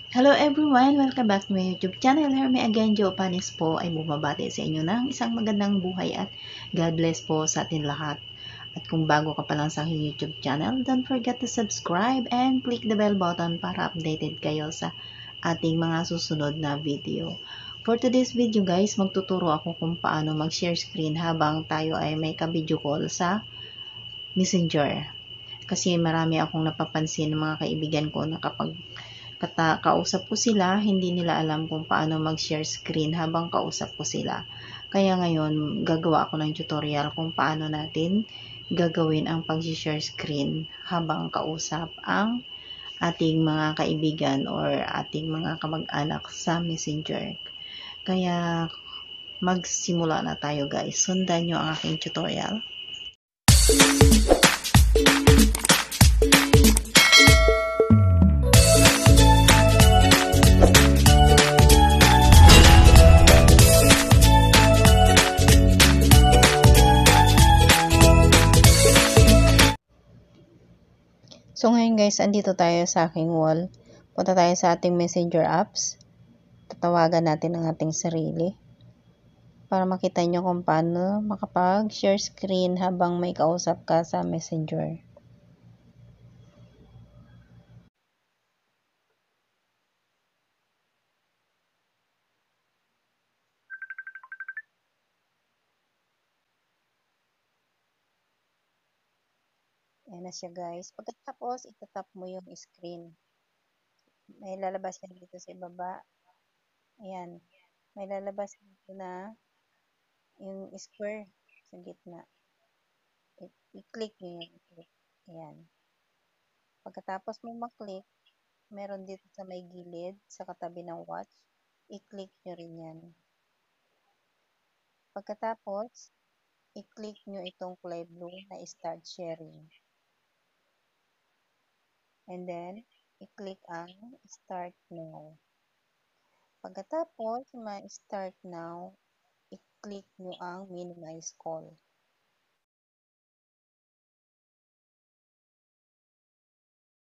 Hello everyone! Welcome back to my YouTube channel. Here me again, Joe Panis po ay bumabati sa inyo ng isang magandang buhay at God bless po sa atin lahat. At kung bago ka pa lang sa aking YouTube channel, don't forget to subscribe and click the bell button para updated kayo sa ating mga susunod na video. For today's video guys, magtuturo ako kung paano mag-share screen habang tayo ay may ka-video call sa Messenger. Kasi marami akong napapansin ng mga kaibigan ko na kapag kausap ko sila, hindi nila alam kung paano mag-share screen habang kausap ko sila. Kaya ngayon, gagawa ako ng tutorial kung paano natin gagawin ang pag-share screen habang kausap ang ating mga kaibigan or ating mga kamag-anak sa Messenger. Kaya magsimula na tayo guys. Sundan nyo ang aking tutorial. So ngayon guys, andito tayo sa aking wall. Punta tayo sa ating messenger apps. Tatawagan natin ang ating sarili. Para makita nyo kung paano makapag-share screen habang may kausap ka sa messenger. Ayan na siya guys. Pagkatapos, itatap mo yung screen. May lalabas yan dito sa ibaba. Ayan. May lalabas dito na yung square sa gitna. I-click nyo yan. Ayan. Pagkatapos mo maklik, meron dito sa may gilid, sa katabi ng watch, i-click nyo rin yan. Pagkatapos, i-click nyo itong kulay blue na start sharing. And then, i-click ang start now. Pagkatapos, ma-start now, i-click nyo ang minimize call.